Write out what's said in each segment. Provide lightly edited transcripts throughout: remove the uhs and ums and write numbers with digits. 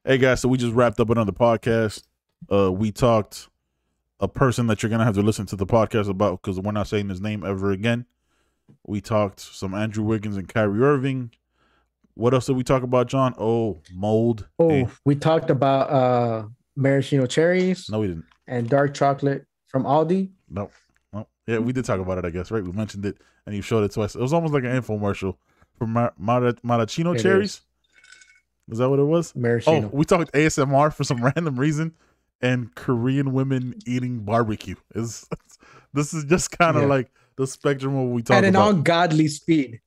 Hey guys, so we just wrapped up another podcast. We talked a person that you're gonna have to listen to the podcast about because we're not saying his name ever again. We talked some Andrew Wiggins and Kyrie Irving. What else did we talk about, John? Oh, mold. Oh, we talked about maraschino cherries No, we didn't. and dark chocolate from Aldi. No, no. Yeah, we did talk about it, I guess, right? We mentioned it and you showed it to us. It was almost like an infomercial for maraschino cherries. Is that what it was? Maraschino. Oh, we talked ASMR for some random reason and Korean women eating barbecue. This is just kind of like the spectrum of what we talk at an about. ungodly speed,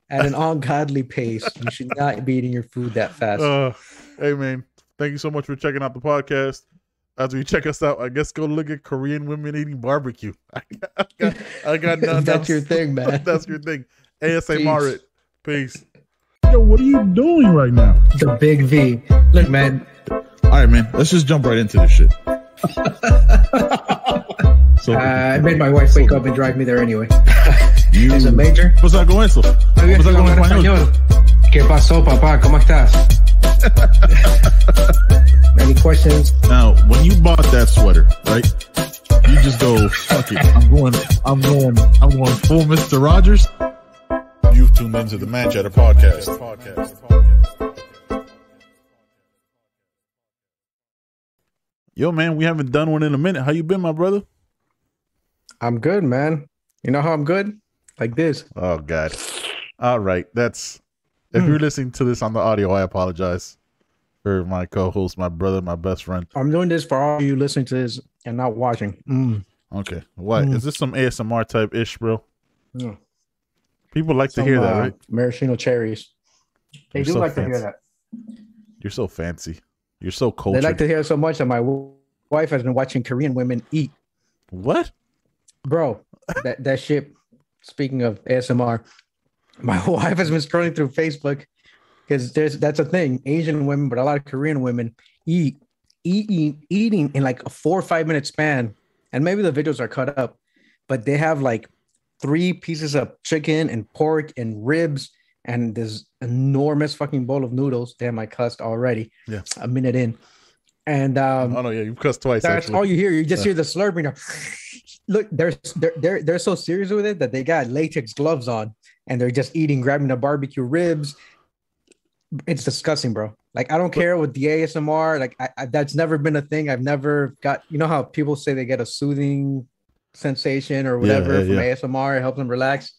at an ungodly pace. You should not be eating your food that fast. Hey man, thank you so much for checking out the podcast. After you check us out, I guess go look at Korean women eating barbecue. I got none. That's your thing, man. That's your thing. ASMR it. Peace. Yo, what are you doing right now? The big V. Look, man. All right, man. Let's just jump right into this shit. I made my wife wake up and drive me there anyway. Is it major? Pues algo eso. Pues algo en español. ¿Qué pasó, papá? ¿Cómo estás? Any questions? Now, when you bought that sweater, right? You just go, fuck it. I'm going full Mr. Rogers. You've tuned into the Man Chatter podcast. Yo, man, we haven't done one in a minute. How you been, my brother? I'm good, man. You know how I'm good? Like this. Oh, God. All right. If you're listening to this on the audio, I apologize for my co-host, my brother, my best friend. I'm doing this for all you listening to this and not watching. Okay. What? Is this some ASMR type ish, bro? No. People like to hear that, right? Maraschino cherries. They do like to hear that. You're so fancy. You're so cultured. They like to hear it so much that my wife has been watching Korean women eat. What? Bro, that shit, speaking of ASMR, my wife has been scrolling through Facebook because that's a thing. Asian women, but a lot of Korean women eating in like a 4 or 5 minute span. And maybe the videos are cut up, but they have like 3 pieces of chicken and pork and ribs and this enormous fucking bowl of noodles. Damn, I cussed already. Yeah. A minute in. And oh no, yeah, you've cussed twice. That's actually all you hear. You just hear the slurping. Look, they're so serious with it that they got latex gloves on and they're just grabbing the barbecue ribs. It's disgusting, bro. Like, I don't care with the ASMR. Like, I that's never been a thing. I've never got, you know how people say they get a soothing sensation or whatever from ASMR, it helps them relax.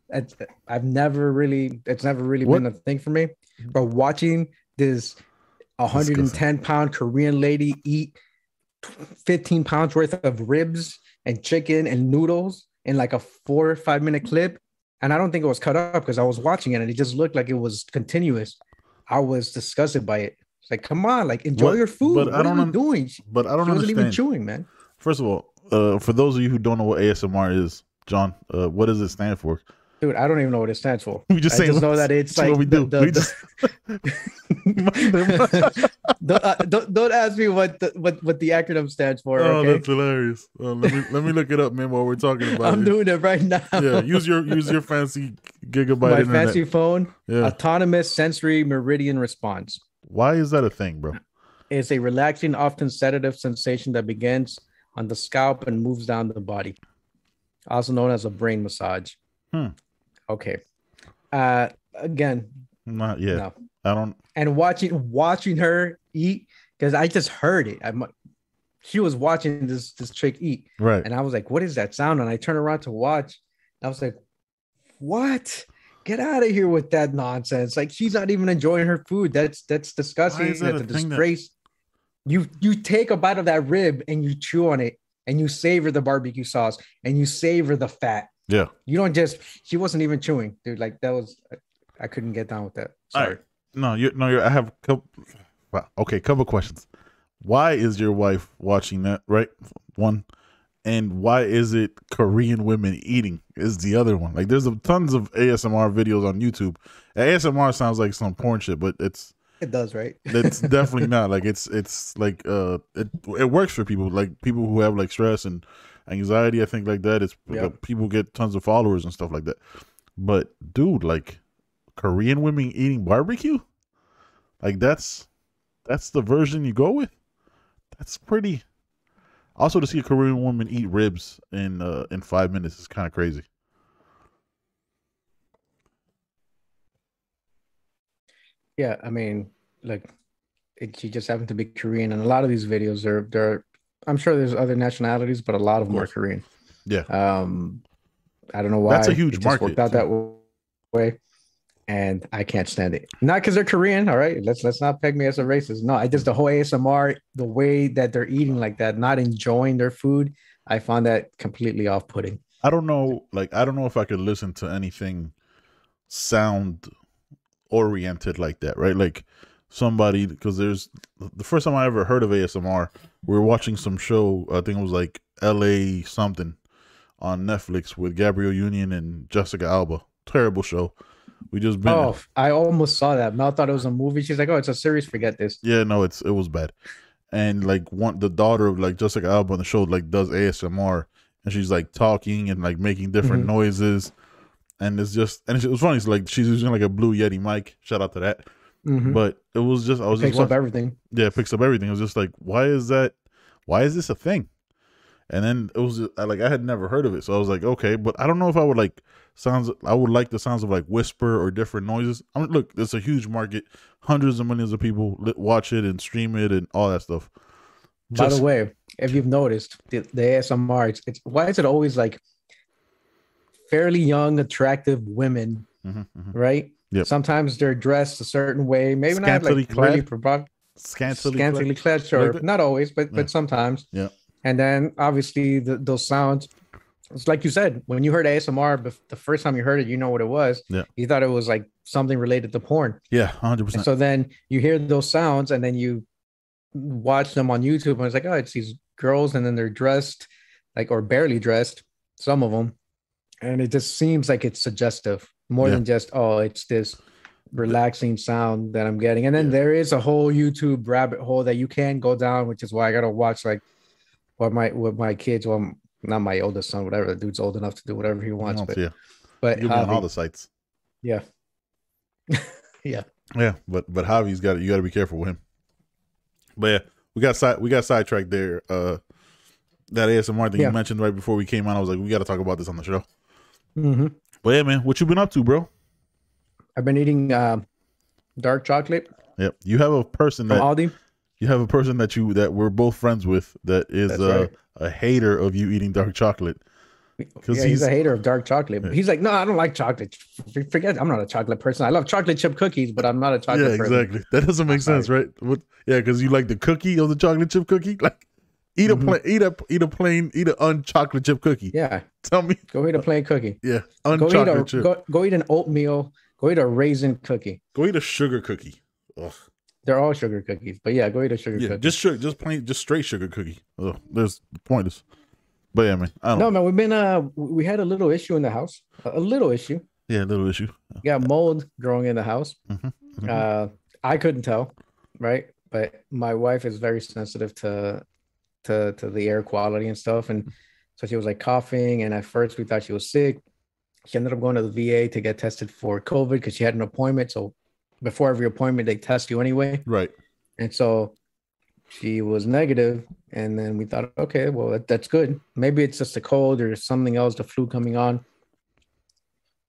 It's never really been a thing for me. But watching this 110-pound Korean lady eat 15 pounds worth of ribs and chicken and noodles in like a 4 or 5 minute clip, and I don't think it was cut up because I was watching it and it just looked like it was continuous. I was disgusted by it. It's like, come on, like, enjoy your food. What are you doing? But I don't she wasn't understand. even chewing, man. First of all, for those of you who don't know what ASMR is, John, what does it stand for? Dude, I don't even know what it stands for. We just know that it's like what we do. Don't ask me what the acronym stands for. Oh, okay? That's hilarious. Let me look it up, man. While we're talking about I'm doing it right now. Yeah, use your fancy gigabyte my internet. fancy phone. Yeah. Autonomous sensory meridian response. Why is that a thing, bro? It's a relaxing, often sedative sensation that begins on the scalp and moves down the body, also known as a brain massage. Okay. Again, not yet. No. I don't. And watching her eat, because I just heard it. She was watching this chick eat, right? And I was like, "What is that sound?" And I turned around to watch. I was like, "What? Get out of here with that nonsense!" Like, she's not even enjoying her food. That's disgusting. That's a disgrace. You take a bite of that rib and you chew on it and you savor the barbecue sauce and you savor the fat. Yeah. You don't just. She wasn't even chewing, dude. Like, that was. I couldn't get down with that. Sorry. No, I have a couple questions. Why is your wife watching that? Right, one, and why is it Korean women eating? Is the other one? Like, there's tons of ASMR videos on YouTube. ASMR sounds like some porn shit, but it does, right? It's definitely not. Like, it's like it works for people, like people who have like stress and anxiety. I think like that. It's people get tons of followers and stuff like that. But dude, like, Korean women eating barbecue? Like, that's That's the version you go with. That's pretty. Also, to see a Korean woman eat ribs in 5 minutes is kind of crazy. Yeah, I mean, like she just happened to be Korean, and a lot of these videos are. I'm sure there's other nationalities, but a lot of Of them are course. Korean. Yeah, Um, I don't know that's a why huge it just worked market out too. that way, and I can't stand it. Not because they're Korean, all right. Let's not peg me as a racist. No, I just the whole ASMR, the way that they're eating like that, not enjoying their food, I find that completely off-putting. I don't know. Like, I don't know if I could listen to anything sound oriented like that, right? Like somebody, because there's the first time I ever heard of ASMR, we were watching some show. I think it was like LA something on Netflix with Gabrielle Union and Jessica Alba. Terrible show. We just been, Oh, I almost saw that. Mel thought it was a movie. She's like, "Oh, it's a series. Forget this." yeah, no, it was bad. And like the daughter of like Jessica Alba on the show like does ASMR, and she's like talking and like making different Hmm. noises, and it's just, and it was funny. It's like she's using like a Blue Yeti mic. Shout out to that. Hmm. But it was just, I was It just picks up watching. everything. Yeah, it picks up everything. It was just like, why is that? Why is this a thing? And then it was like I had never heard of it, so I was like, okay, but I don't know if I would like sounds. I would like the sounds of like whisper or different noises. I mean, look, it's a huge market, hundreds of millions of people watch it and stream it and all that stuff. By the Just way, if you've noticed, the ASMR, it's why is it always like fairly young, attractive women, mhm, mhm. right? Yep, Sometimes they're dressed a certain way, maybe not like scantily really clad, scantily clad, scantily clad, like sure, that. not always, Yeah, but sometimes. yeah, And then obviously those sounds. It's like you said, when you heard ASMR, the first time you heard it, you know what it was. yeah, You thought it was like something related to porn. yeah, 100%. And so then you hear those sounds and then you watch them on YouTube and it's like, oh, it's these girls and then they're dressed like or barely dressed, some of them. And it just seems like it's suggestive more Yeah, than just, oh, it's this relaxing sound that I'm getting. And then yeah. there is a whole YouTube rabbit hole that you can go down, which is why I gotta watch like what my kids, well, not my oldest son, whatever, the dude's old enough to do whatever he wants, Well, yeah, but you'll be on all Javi, the sites. yeah, yeah. Yeah, but Javi's got, you got to be careful with him. But yeah, we got sidetracked there. That ASMR thing you Yeah. mentioned right before we came on, I was like, we got to talk about this on the show. Hmm. But yeah, man, what you been up to, bro? I've been eating dark chocolate Yep, you have a person from that Aldi. that we're both friends with that is That's right. a hater of you eating dark chocolate because Yeah, he's a hater of dark chocolate. yeah, He's like, no, I don't like chocolate. Forget, I'm not a chocolate person. I love chocolate chip cookies, but I'm not a yeah, chocolate person. exactly. That doesn't I'm make sense, sorry. right? What? Yeah, because you like the cookie of the chocolate chip cookie, like eat a Mhm. plain, eat a unchocolate chip cookie. Yeah, Tell me, go eat a plain cookie. yeah, Go eat a unchocolate chip. go eat an oatmeal. Go eat a raisin cookie. Go eat a sugar cookie. Ugh. They're all sugar cookies, but yeah, go eat a sugar Yeah, cookie. just sugar, just plain, just straight sugar cookie. Ugh, there's pointless. But yeah, man, I don't No, know. man, we had a little issue in the house. A little issue. Yeah, little issue. We got mold growing in the house. Mm-hmm. I couldn't tell, right? But my wife is very sensitive to the air quality and stuff. And so she was like coughing. And at first we thought she was sick. She ended up going to the VA to get tested for COVID because she had an appointment. So before every appointment, they test you anyway. Right. And so she was negative. And then we thought, okay, well, that's good. Maybe it's just a cold or something else, the flu coming on.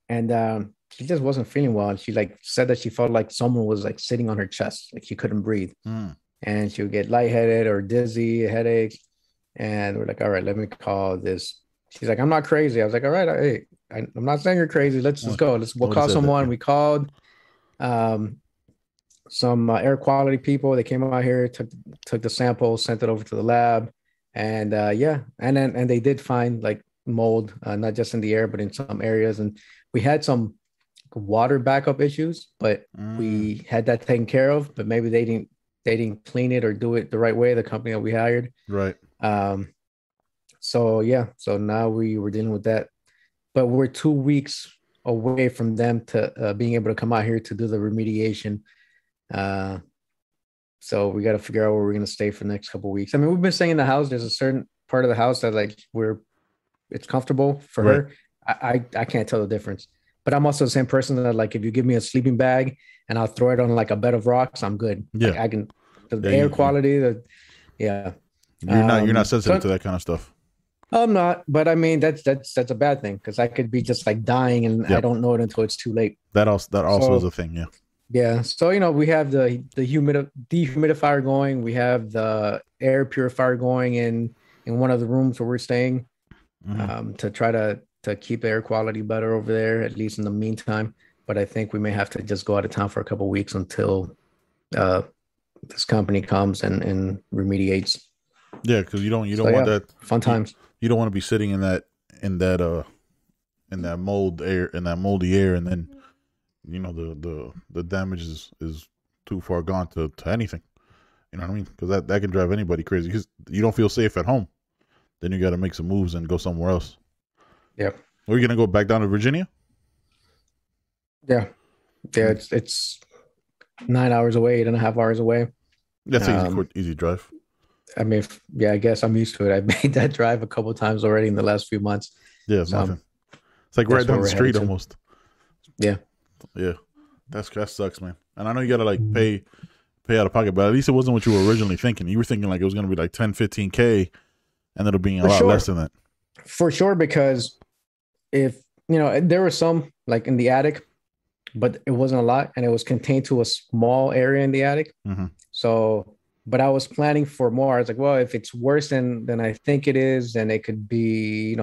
And she just wasn't feeling well. And she like said that she felt like someone was like sitting on her chest, like she couldn't breathe. Mm. And she would get lightheaded or dizzy, headaches. And we're like, all right, let me call this. She's like, I'm not crazy. I was like, all right, hey, I'm not saying you're crazy. Let's just go. We'll Nobody call said that, someone. yeah. We called some air quality people. They came out here, took the sample, sent it over to the lab, and yeah, and they did find like mold, not just in the air, but in some areas. And we had some water backup issues, but we had that taken care of. But maybe they didn't clean it or do it the right way. The company that we hired, Right. so yeah, so now we were dealing with that, but we're 2 weeks away from them to being able to come out here to do the remediation. So we got to figure out where we're going to stay for the next couple of weeks. I mean, we've been staying in the house. There's a certain part of the house that like it's comfortable for Right. her. I can't tell the difference, but I'm also the same person that like if you give me a sleeping bag and I'll throw it on like a bed of rocks, I'm good. Yeah. Like, I can the Yeah, air quality, yeah. you're not sensitive So to that kind of stuff. I'm not, but I mean that's a bad thing because I could be just like dying and I Yep. don't know it until it's too late. That also is a So thing. Yeah. yeah, so we have the dehumidifier going, we have the air purifier going in one of the rooms where we're staying, Hmm. to try to keep the air quality better over there, at least in the meantime. But I think we may have to just go out of town for a couple of weeks until uh this company comes and remediates. Yeah, because you So don't want yeah, that. fun You, times. you don't want to be sitting in that in that mold air in that moldy air, and then the damage is too far gone to anything. You know what I mean? Because that can drive anybody crazy. Because you don't feel safe at home, then you got to make some moves and go somewhere else. Yeah, Are you gonna go back down to Virginia? yeah, yeah. Mm. It's 9 hours away, 8.5 hours away. That's an easy, Um, quick, easy drive. I mean, yeah, I guess I'm used to it. I've made that drive a couple times already in the last few months. Yeah, it's So nothing. It's like right that's where down the we're headed street to. almost. Yeah, Yeah, that sucks, man. And I know you gotta like pay out of pocket, but at least it wasn't what you were originally thinking. You were thinking like it was gonna be like 10, 15K, and it'll be a for lot sure, less than that. for sure. Because if there was some like in the attic, but it wasn't a lot, and it was contained to a small area in the attic. Hmm. So, but I was planning for more. I was like, well, if it's worse than I think it is, then it could be,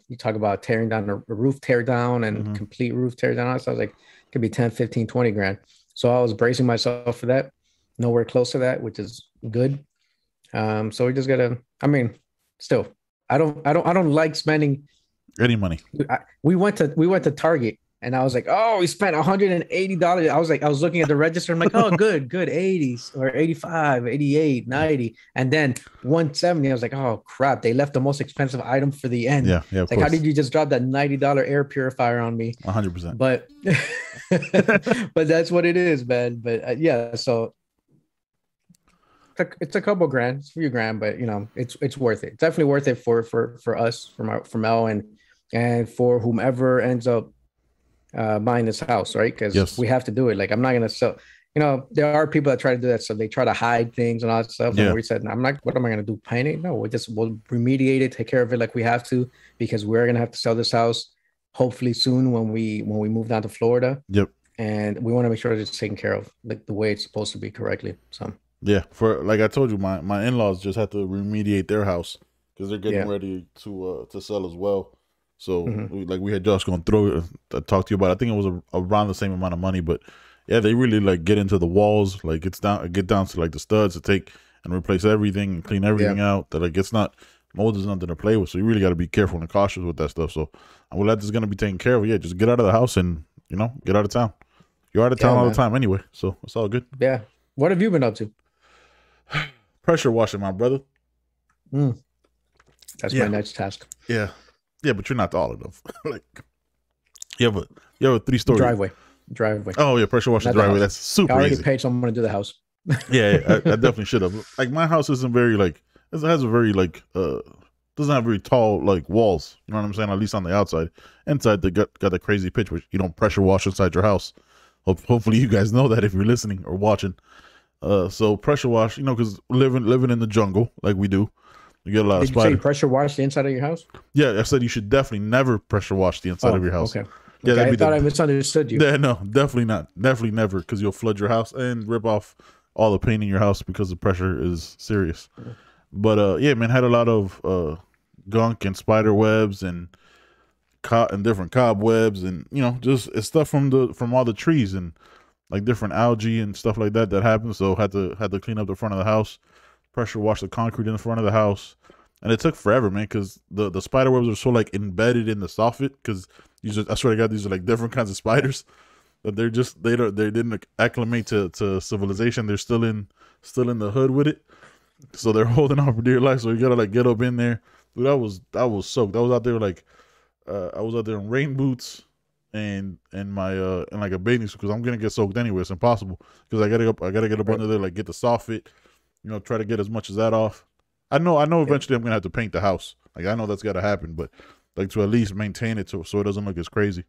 you talk about tearing down a roof tear down and Hmm. complete roof tear down. So I was like, it could be 10, 15, 20 grand. So I was bracing myself for that. Nowhere close to that, which is good. So we just gotta, I mean, still, I don't like spending. Any money. We went to Target and I was like, oh, we spent $180. I was looking at the register. I'm like, oh, good, 80s or 85, 88, 90. And then 170. I was like, oh crap, they left the most expensive item for the end. Yeah, yeah, of It's like, how course, did you just drop that $90 air purifier on me? 100%. But but that's what it is, man. But yeah, so it's a couple grand, it's a few grand, but it's worth it. It's definitely worth it for us, for Mel and for whomever ends up buying this house, right? Because Yes. we have to do it. Like I'm not gonna sell. There are people that try to do that, so they try to hide things and all that stuff. And Yeah. we said, I'm not. What am I gonna do? Paint it? No, we'll remediate it, take care of it like we have to, because we're gonna have to sell this house hopefully soon when we move down to Florida, Yep. and we want to make sure that it's taken care of like the way it's supposed to be correctly. So Yeah. For like I told you, my in laws just had to remediate their house because they're getting yeah. ready to sell as well. So Hmm. we had Josh going through talk to you about it. I think it was around the same amount of money, but yeah, they really like get into the walls, like get down to like the studs to take and replace everything and clean everything Yeah. out. That like it's not mold is nothing to play with. So you really got to be careful and cautious with that stuff. So I'm glad this is gonna be taken care of. Yeah, just get out of the house and get out of town. You're out of Yeah, town all the man. time anyway, so it's all good. Yeah. What have you been up to? Pressure washing, my brother. Mm, that's my Yeah, next task. yeah, yeah. But you're not tall enough. Like you have a 3-story. Driveway. Driveway. Oh yeah, pressure washing Not the driveway. house. That's I super already easy. paid someone to do the house. Yeah, yeah, I definitely should have. Like my house isn't very like it has a very like doesn't have very tall like walls. You know what I'm saying? At least on the outside. Inside they got the crazy pitch, which you don't pressure wash inside your house. Hopefully you guys know that if you're listening or watching. So pressure wash, because living in the jungle like we do, you get a lot of Did you say you spiders. pressure wash the inside of your house? Yeah, I said you should definitely never pressure wash the inside Oh, of your house. okay. Yeah, Okay, that'd I be thought I the misunderstood you. yeah, no, definitely not. Definitely never, because you'll flood your house and rip off all the paint in your house because the pressure is serious. But yeah, man, had a lot of gunk and spider webs and different cobwebs and just it's stuff from all the trees and like different algae and stuff like that happened. So had to clean up the front of the house, pressure wash the concrete in the front of the house, and it took forever, man, because the spider webs are so like embedded in the soffit. Because I swear to God, these are like different kinds of spiders that they didn't acclimate to civilization. They're still in the hood with it, so they're holding on for dear life. So you gotta like get up in there. Dude, I was soaked. I was out there like I was out there in rain boots and my in like a bathing suit because I'm gonna get soaked anyway. It's impossible because I gotta get up Right. under there, like get the soffit, try to get as much as that off. I know Yeah. eventually I'm gonna have to paint the house. Like I know that's gotta happen, but like to at least maintain it so it doesn't look as crazy.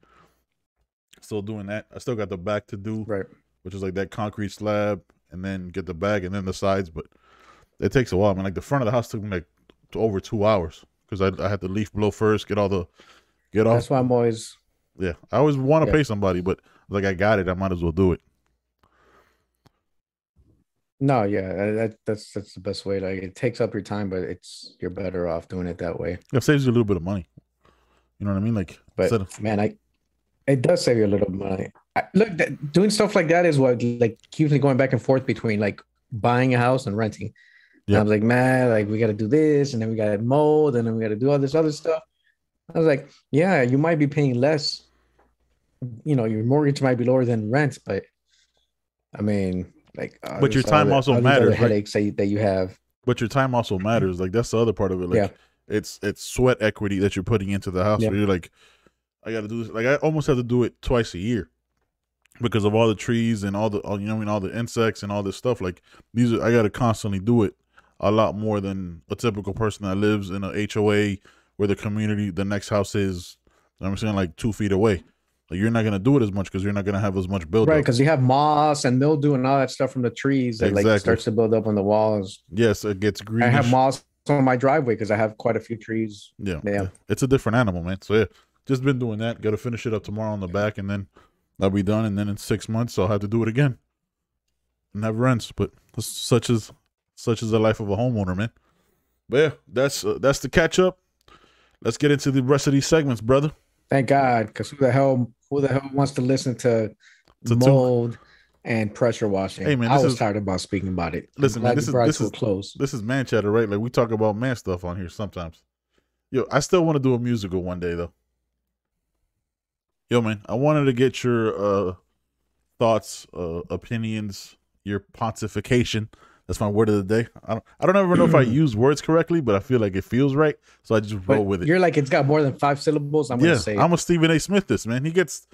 Still doing that. I still got the back to do, Right. which is like that concrete slab and then get the bag and then the sides. But it takes a while. I mean, like the front of the house took me like over 2 hours because I had to leaf blow first, get off. That's why I'm always. Yeah, I always want to pay somebody, but like I got it, I might as well do it. No, yeah, that's the best way. Like it takes up your time, but you're better off doing it that way. It saves you a little bit of money. You know what I mean? Like, but man, it does save you a little money. Look, doing stuff like that is what like keeps me going back and forth between like buying a house and renting. Yeah. I was like, man, like we got to do this, and then we got to mold, and then we got to do all this other stuff. I was like, yeah, you might be paying less. You know, your mortgage might be lower than rent, but I mean, like, but your time also matters. Headaches that you have. But your time also matters. Like that's the other part of it. Like, it's sweat equity that you're putting into the house. Where you're like, I got to do this. Like I almost have to do it twice a year because of all the trees and all the all the insects and all this stuff. Like I got to constantly do it a lot more than a typical person that lives in a HOA where the next house is, I'm saying, like 2 feet away. Like you're not gonna do it as much because you're not gonna have as much buildup. Right, because you have moss and mildew and all that stuff from the trees that like starts to build up on the walls. Yes, it gets greenish. I have moss on my driveway because I have quite a few trees. Yeah, it's a different animal, man. So yeah, just been doing that. Got to finish it up tomorrow on the back, and then I'll be done. And then in 6 months, I'll have to do it again and have rents. But such is the life of a homeowner, man. But yeah, that's the catch up. Let's get into the rest of these segments, brother. Thank God, because who the hell wants to listen to mold and pressure washing? Hey man, I was tired about speaking about it. Listen, man, this is man chatter, right? Like we talk about man stuff on here sometimes. Yo, I still want to do a musical one day though. Yo, man, I wanted to get your thoughts, opinions, your pontification. That's my word of the day. I don't ever know if I use words correctly, but I feel like it feels right, so I just roll with it. You're like, it's got more than 5 syllables. I'm gonna say I'm a Stephen A. Smith. This man, he gets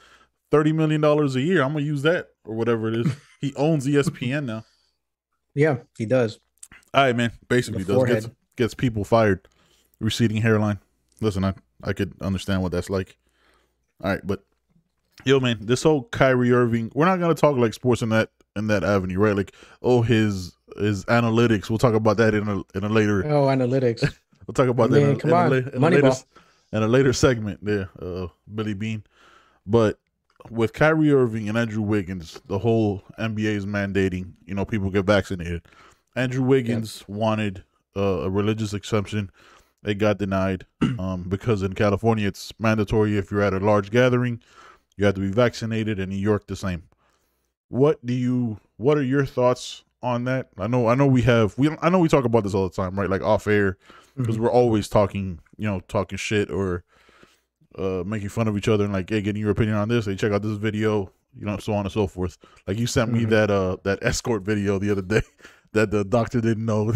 $30 million a year. I'm gonna use that or whatever it is. He owns ESPN now. Yeah, he does. All right, man. Basically, gets people fired. Receding hairline. Listen, I could understand what that's like. All right, but yo, man, this whole Kyrie Irving. We're not gonna talk like sports in that avenue, right? Like, his analytics. We'll talk about that in a later. Oh, analytics. We'll talk about that in a later segment there, Billy Bean. But with Kyrie Irving and Andrew Wiggins, the whole NBA is mandating, people get vaccinated. Andrew Wiggins wanted a religious exemption. It got denied because in California it's mandatory if you're at a large gathering, you have to be vaccinated. In New York, the same. What are your thoughts on that? I know we talk about this all the time, right? Like off air, because we're always talking shit or making fun of each other and like, hey, getting your opinion on this. Hey, check out this video, so on and so forth. Like you sent me that escort video the other day that the doctor didn't know.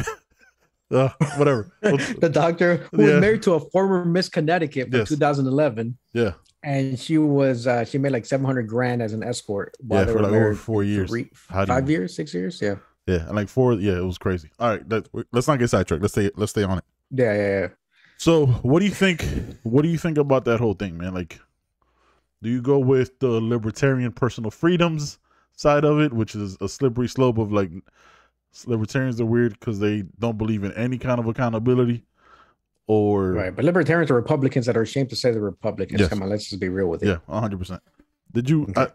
Whatever. The doctor who was married to a former Miss Connecticut from 2011. Yeah. And she was she made like $700,000 as an escort. For like over 4 years. 5 years, 6 years. Yeah. Yeah, and like 4. Yeah, it was crazy. All right, let's not get sidetracked. Let's stay on it. Yeah. So, what do you think? What do you think about that whole thing, man? Like, do you go with the libertarian personal freedoms side of it, which is a slippery slope of like libertarians are weird because they don't believe in any kind of accountability, or right? But libertarians are Republicans that are ashamed to say they're Republicans. Yes. Come on, let's just be real with it. Yeah, 100%. Did you? Okay.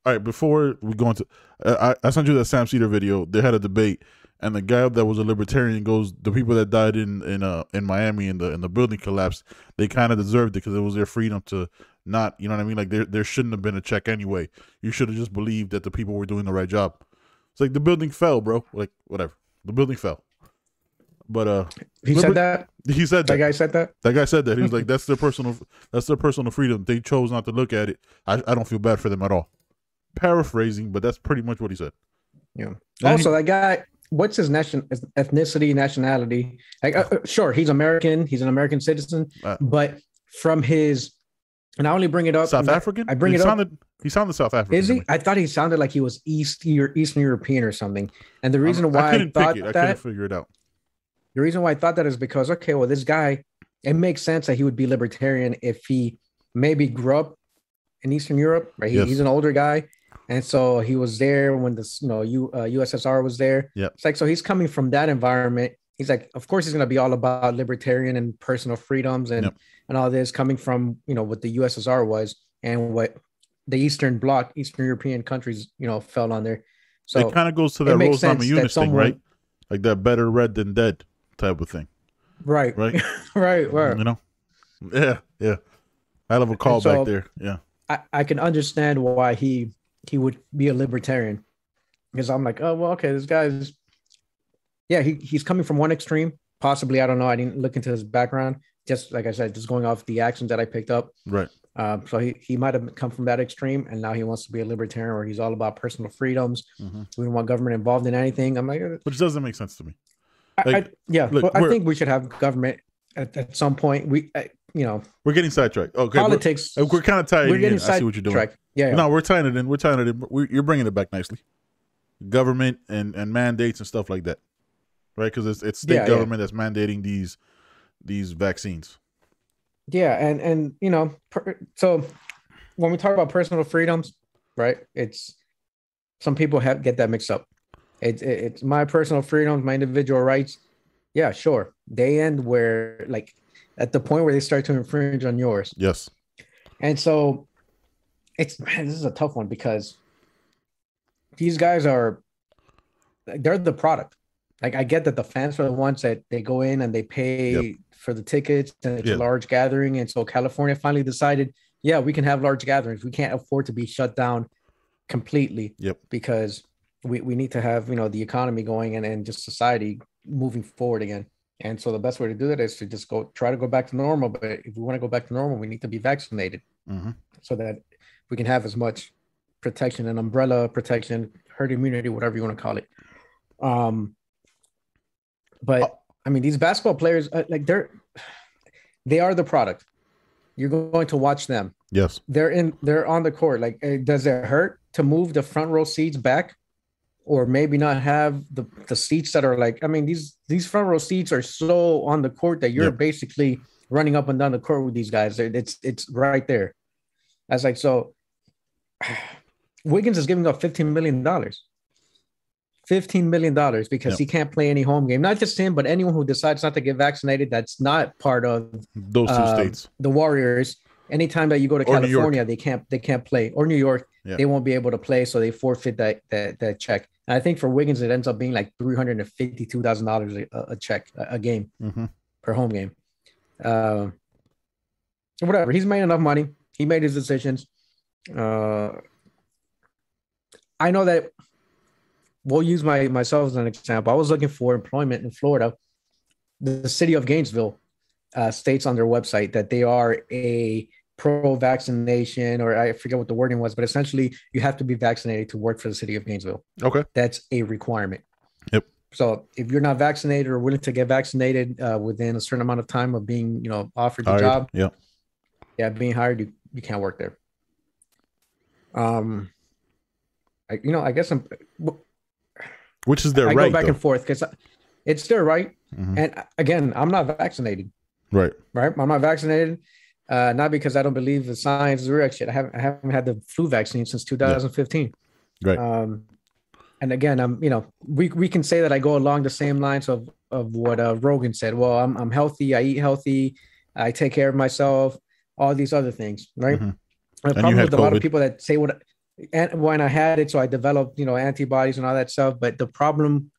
All right, before we go into, I sent you that Sam Cedar video. They had a debate, and the guy that was a libertarian goes, "The people that died in Miami in the building collapse, they kind of deserved it because it was their freedom to not, you know what I mean? Like there shouldn't have been a check anyway. You should have just believed that the people were doing the right job. It's like the building fell, bro. Like whatever, the building fell. But he said that. He said that. That guy said that. That guy said that. He was like, that's their personal freedom. They chose not to look at it. I don't feel bad for them at all. Paraphrasing, but that's pretty much what he said. Yeah. Also, that guy, what's his ethnicity, nationality? Like, sure, he's American. He's an American citizen. But from his, and I only bring it up. South African? I bring it up. He sounded South African. Is he? I thought he sounded like he was Eastern European or something. And the reason why I couldn't figure it out. The reason why I thought that is because, okay, well, this guy, it makes sense that he would be libertarian if he maybe grew up in Eastern Europe, right? He's an older guy. And so he was there when the USSR was there. Yeah. It's like, so he's coming from that environment. He's like, of course, he's going to be all about libertarian and personal freedoms and all this, coming from, what the USSR was and what the Eastern Bloc, Eastern European countries, fell under. So it kind of goes to that Rose Namajunas thing, right? Like that better red than dead type of thing. Right. Right. right. Yeah. Yeah. Hell of a callback there. Yeah. I can understand why he would be a libertarian, because I'm like, oh, well, okay, this guy's, yeah, he's coming from one extreme, possibly. I don't know. I didn't look into his background. Just like I said, just going off the actions that I picked up. Right. So he might have come from that extreme, and now he wants to be a libertarian, where he's all about personal freedoms. We don't want government involved in anything. I'm like, which doesn't make sense to me. I think we should have government at some point. We're getting sidetracked. Okay, politics. We're kind of tied. We're getting I see what you're doing. Yeah. No, we're tying it in. You're bringing it back nicely. Government and mandates and stuff like that, right? Because it's state government that's mandating these vaccines. Yeah, and so when we talk about personal freedoms, right? It's some people get that mixed up. It's my personal freedoms, my individual rights. Yeah, sure. They end where, like, at the point where they start to infringe on yours. Yes. And so this is a tough one, because these guys they're the product. Like, I get that the fans are the ones that they go in and they pay for the tickets, and it's a large gathering. And so California finally decided, yeah, we can have large gatherings. We can't afford to be shut down completely. Because we need to have, the economy going and just society moving forward again. And so the best way to do that is to just try to go back to normal. But if we want to go back to normal, we need to be vaccinated so that we can have as much protection and umbrella protection, herd immunity, whatever you want to call it. But I mean, these basketball players, they are the product. You're going to watch them. Yes. They're on the court. Like, does it hurt to move the front row seats back? Or maybe not have the seats that are like, I mean, these front row seats are so on the court that you're basically running up and down the court with these guys. It's right there. I was like, so Wiggins is giving up $15 million. $15 million because he can't play any home game. Not just him, but anyone who decides not to get vaccinated that's not part of those two states. The Warriors. Anytime that you go to California, they can't play. Or New York, they won't be able to play, so they forfeit that check. And I think for Wiggins, it ends up being like $352,000 a check a game per home game. Whatever. He's made enough money. He made his decisions. I know that we'll use myself as an example. I was looking for employment in Florida. The city of Gainesville states on their website that they are a pro-vaccination, or I forget what the wording was, but essentially you have to be vaccinated to work for the city of Gainesville. Okay. That's a requirement. Yep. So if you're not vaccinated or willing to get vaccinated within a certain amount of time of being, offered the job, being hired, you can't work there. I guess which is their right. I go back and forth because it's their right. And again, I'm not vaccinated. Right. I'm not vaccinated. Not because I don't believe the science is real shit. I haven't had the flu vaccine since 2015. Right. And again, we can say that I go along the same lines of what Rogan said. Well, I'm healthy. I eat healthy. I take care of myself. All these other things, right? The problem with a lot of people that say when I had it, so I developed, antibodies and all that stuff. But the problem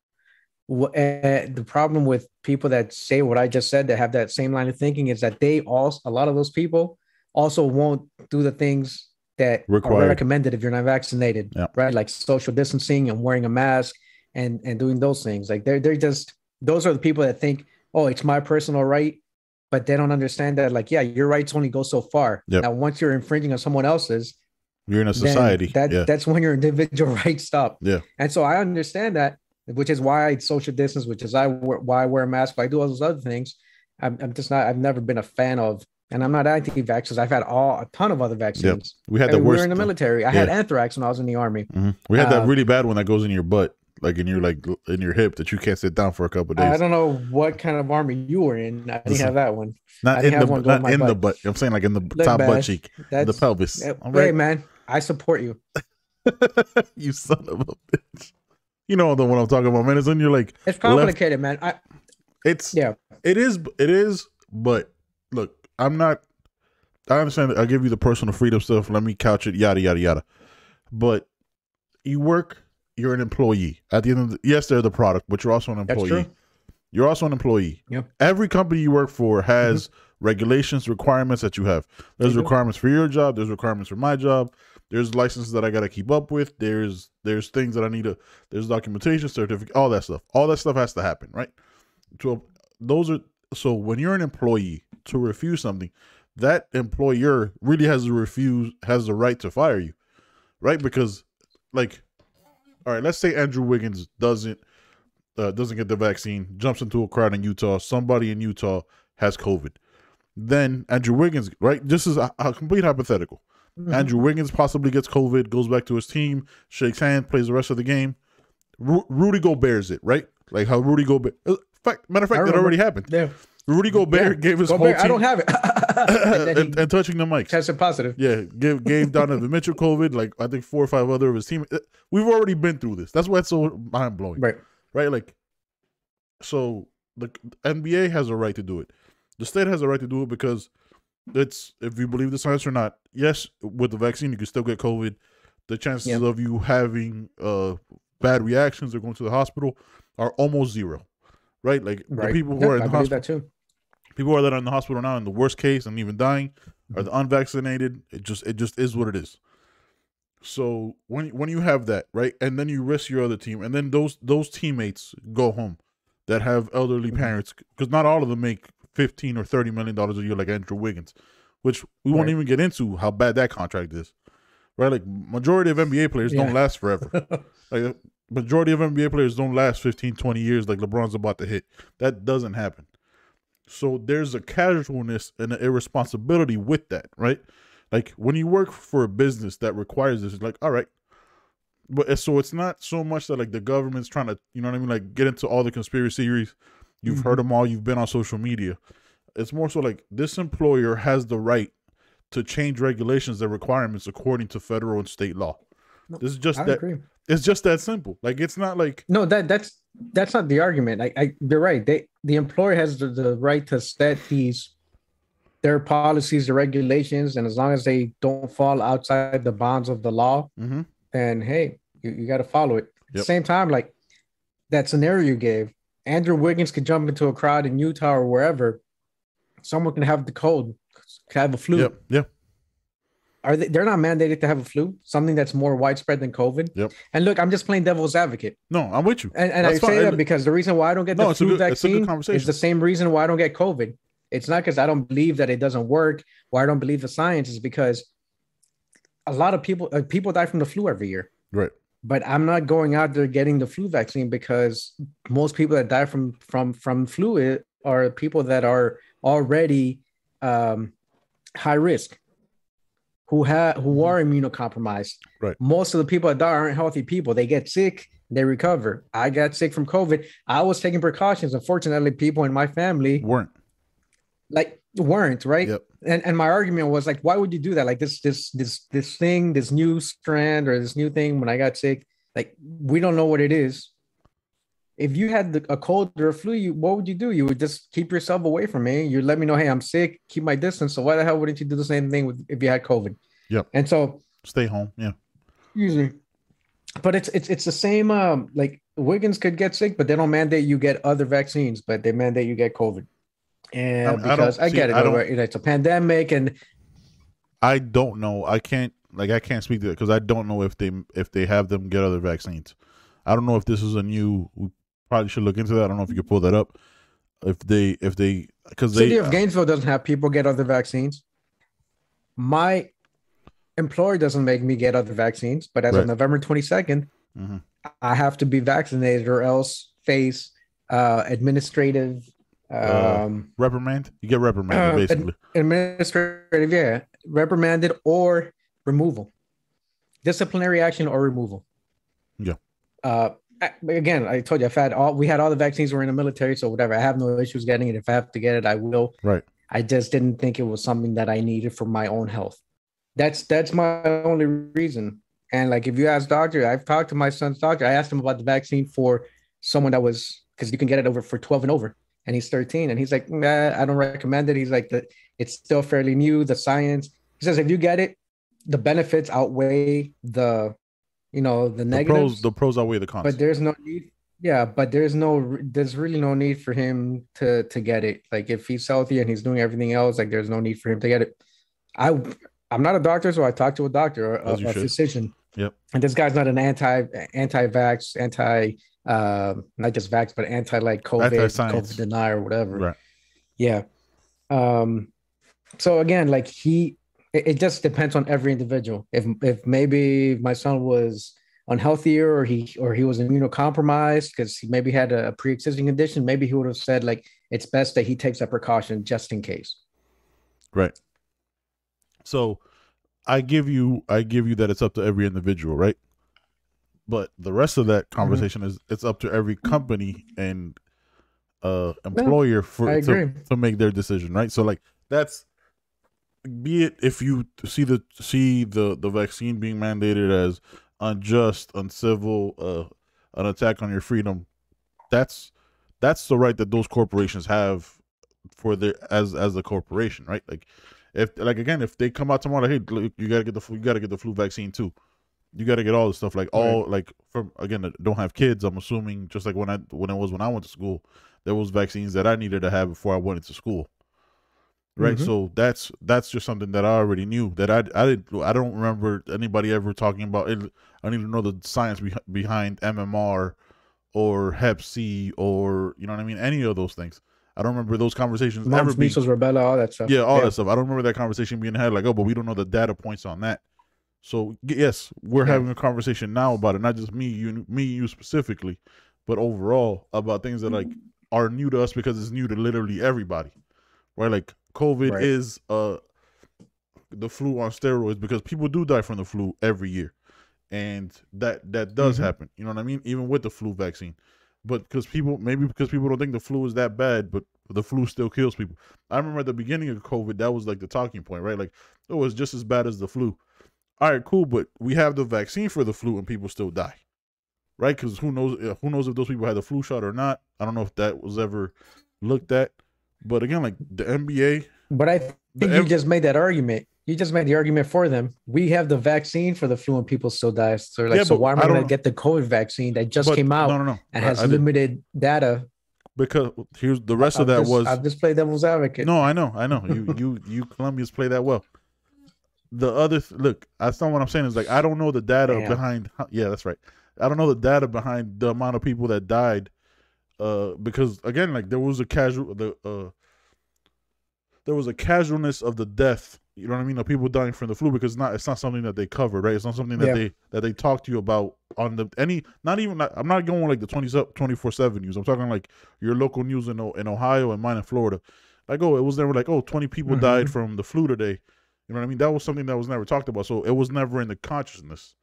with people that say what I just said, that have that same line of thinking, is that a lot of those people also won't do the things that are recommended if you're not vaccinated, right? Like social distancing and wearing a mask and doing those things. Like they're just, those are the people that think, oh, it's my personal right, but they don't understand that, like, your rights only go so far. Now, once you're infringing on someon else's, you're in a society. That's when your individual rights stop. Yeah. And so I understand that, which is why I social distance, which is why I wear a mask, why I do all those other things. I've never been a fan of, and I'm not anti-vaxxers. I've had a ton of other vaccines. We had the worst. We were in the military. I had anthrax when I was in the army. We had that really bad one that goes in your butt, like in your hip, that you can't sit down for a couple of days. I don't know what kind of army you were in. I didn't have that one. Not in the butt. I'm saying like in the top butt cheek, the pelvis. Hey, man, I support you. You son of a bitch. You know the one I'm talking about, man. It's when you're like It's complicated, man. It's Yeah, it is. But look, I'm not. I understand that I give you the personal freedom stuff. Let me couch it, yada yada yada. But you work. You're an employee. At the end of yes, they're the product, but you're also an employee. that's true. You're also an employee. Yep. Every company you work for has regulations, requirements that you have. There's requirements for your job. There's requirements for my job. There's licenses that I got to keep up with. There's things that I need to. There's documentation, certificate, all that stuff. All that stuff has to happen, right? So when you're an employee to refuse something, that employer really has the right to fire you, right? Because like, all right, let's say Andrew Wiggins doesn't get the vaccine, jumps into a crowd in Utah. Somebody in Utah has COVID. Then Andrew Wiggins, right? This is a complete hypothetical. Andrew Wiggins possibly gets COVID, goes back to his team, shakes hands, plays the rest of the game. Rudy Gobert's it, right? Like how Rudy Gobert. Matter of fact, that already happened. Yeah. Rudy Gobert gave his whole team. I don't have it. and touching the mic. Tested positive. Yeah, gave Donovan Mitchell COVID. Like I think 4 or 5 other of his team. We've already been through this. That's why it's so mind blowing. Right. Like, so the NBA has a right to do it. The state has a right to do it because it's, if you believe the science or not, yes, with the vaccine you can still get COVID. The chances of you having bad reactions or going to the hospital are almost zero. Right? Like the people who are in the hospital. That too. People that are in the hospital now in the worst case and even dying are the unvaccinated. It just is what it is. So when you have that, right, and then you risk your other team, and then those teammates go home that have elderly parents, because not all of them make $15 or $30 million a year like Andrew Wiggins, which we won't even get into how bad that contract is, right? Like majority of NBA players don't last forever. Like majority of NBA players don't last 15, 20 years like LeBron's about to hit. That doesn't happen. So there's a casualness and an irresponsibility with that, right? Like when you work for a business that requires this, it's like, all right. But so it's not so much that like the government's trying to, you know what I mean? Like get into all the conspiracy theories. You've heard them all. You've been on social media. It's more so like this employer has the right to change regulations and requirements according to federal and state law. No, this is just I agree. It's just that simple. Like it's not like that's not the argument. You're right. The employer has the right to set their policies, the regulations, and as long as they don't fall outside the bounds of the law, then hey, you got to follow it. At the same time, like that scenario you gave, Andrew Wiggins could jump into a crowd in Utah or wherever. Someone can have the cold, can have a flu. Yep. They're not mandated to have a flu, something that's more widespread than COVID. Yep. And look, I'm just playing devil's advocate. No, I'm with you. And I say that because the reason why I don't get the flu vaccine is the same reason why I don't get COVID. It's not because I don't believe that it doesn't work, or I don't believe the science, is because a lot of people die from the flu every year. Right. But I'm not going out there getting the flu vaccine because most people that die from flu are people that are already high risk, who are immunocompromised. Right. Most of the people that die aren't healthy people. They get sick, they recover. I got sick from COVID. I was taking precautions. Unfortunately, people in my family weren't right. Yep. And my argument was like, why would you do that? Like this thing, this new strand or this new thing, when I got sick, like we don't know what it is. If you had a cold or a flu, what would you do? You would just keep yourself away from me. You let me know, hey, I'm sick, keep my distance. So why the hell wouldn't you do the same thing if you had COVID? Yep. And so stay home. Yeah. Usually. But it's the same. Like Wiggins could get sick, but they don't mandate you get other vaccines, but they mandate you get COVID. And because I get it, it's a pandemic, and I don't know. I can't speak to it because I don't know if they have them get other vaccines. I don't know if this is a new. We probably should look into that. I don't know if you could pull that up. If they because City of Gainesville doesn't have people get other vaccines. My employer doesn't make me get other vaccines, but as of November 22nd, I have to be vaccinated or else face administrative. Reprimand. You get reprimanded basically. Administrative, reprimanded or removal, disciplinary action or removal. Yeah. Again, I told you we had all the vaccines. We're in the military, so whatever. I have no issues getting it. If I have to get it, I will. Right. I just didn't think it was something that I needed for my own health. That's my only reason. And like, if you ask doctor, I've talked to my son's doctor. I asked him about the vaccine for someone that was, because you can get it over for 12 and over, and he's 13, and he's like, nah, I don't recommend it. He's like, it's still fairly new. The science. He says if you get it, the benefits outweigh the negatives. The pros outweigh the cons. But there's no need. Yeah, but there's really no need for him to get it. Like, if he's healthy and he's doing everything else, like, there's no need for him to get it. I I'm not a doctor, so I talked to a doctor, a physician. Yep. And this guy's not an anti-vax, not just vax, but anti like COVID denier or whatever. Right. Yeah. So again, like it just depends on every individual. If maybe my son was unhealthier or he was immunocompromised because he maybe had a pre-existing condition, maybe he would have said like it's best that he takes that precaution just in case. Right. So I give you that it's up to every individual, right? But the rest of that conversation is it's up to every company and employer to make their decision, right? So like that's, be it if you see the vaccine being mandated as unjust, uncivil, an attack on your freedom, that's the right that those corporations have for their as a corporation, right? Like if they come out tomorrow, like, hey, look, you gotta get the flu vaccine too. You got to get all the stuff, like all like from, again, don't have kids. I'm assuming just like when I went to school, there was vaccines that I needed to have before I went into school, right? So that's just something that I already knew that I don't remember anybody ever talking about it. I don't even know the science behind MMR or Hep C or you know what I mean, any of those things. I don't remember those conversations ever being measles, rubella, all that stuff. Yeah, all that stuff. I don't remember that conversation being had like, oh, but we don't know the data points on that. So yes, we're having a conversation now about it, not just me, you specifically, but overall about things that like are new to us because it's new to literally everybody, right? Like COVID is the flu on steroids because people do die from the flu every year, and that does happen. You know what I mean? Even with the flu vaccine, but because people don't think the flu is that bad, but the flu still kills people. I remember at the beginning of COVID, that was like the talking point, right? Like, oh, it's just as bad as the flu. All right, cool, but we have the vaccine for the flu and people still die, right? Because who knows if those people had the flu shot or not. I don't know if that was ever looked at. But again, like the NBA. But I think you just made that argument. You just made the argument for them. We have the vaccine for the flu and people still die. So like, so why am I going to get the COVID vaccine that just came out and has limited data? Because here's the rest of that was. I've just played devil's advocate. No, I know. You Colombians play that well. The other look, that's not what I'm saying. Is like I don't know the data behind. Yeah, that's right. I don't know the data behind the amount of people that died, because again, like there was a casualness of the death. You know what I mean? Of people dying from the flu because it's not something that they covered, right? It's not something that they talk to you about on I'm not going like the 24/7 news. I'm talking like your local news in Ohio and mine in Florida. Like, oh, it was never like, oh, 20 people died from the flu today. You know what I mean? That was something that was never talked about. So it was never in the consciousness,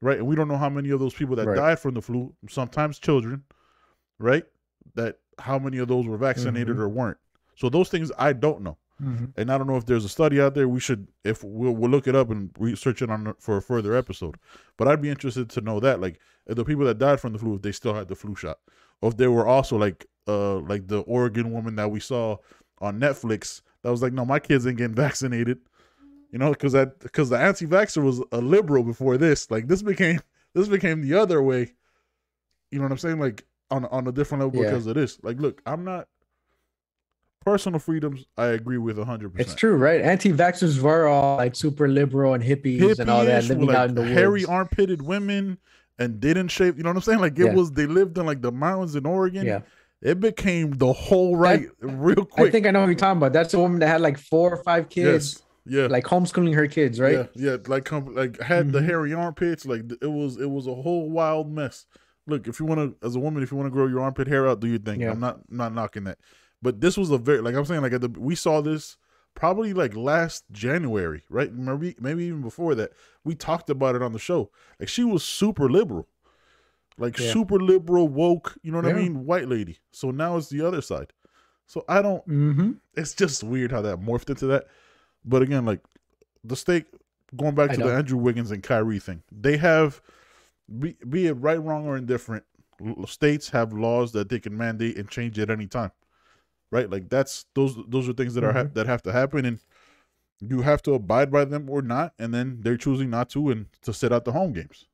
right? And we don't know how many of those people that died from the flu, sometimes children, right? That how many of those were vaccinated or weren't. So those things I don't know. And I don't know if there's a study out there. We'll look it up and research it for a further episode. But I'd be interested to know that, like, if the people that died from the flu, if they still had the flu shot, or if they were also like the Oregon woman that we saw on Netflix that was like, no, my kids ain't getting vaccinated. You know, because the anti-vaxxer was a liberal before this. Like this became the other way. You know what I'm saying? Like on a different level because of this. Like, look, I'm not personal freedoms. I agree with 100%. It's true, right? Anti-vaxxers were all like super liberal and hippies and all that, living like out in the hairy woods. armpitted women and didn't shave. You know what I'm saying? Like they lived in like the mountains in Oregon. Yeah. It became the whole real quick. I think I know what you're talking about. That's the woman that had like 4 or 5 kids. Yes. Yeah, like homeschooling her kids, right? Yeah, like had the hairy armpits. Like it was a whole wild mess. Look, if you want to, as a woman, if you want to grow your armpit hair out, do your thing. I'm not knocking that. But this was a very, like I'm saying, like we saw this probably like last January, right? Maybe even before that. We talked about it on the show. Like she was super liberal, like super liberal, woke. You know what I mean? White lady. So now it's the other side. So I don't. It's just weird how that morphed into that. But again, like the stake, going back I to the know. Andrew Wiggins and Kyrie thing, they have, be it right, wrong, or indifferent, states have laws that they can mandate and change at any time, right? Like those are things that are Mhm. that have to happen, and you have to abide by them or not. And then they're choosing not to, and to sit out the home games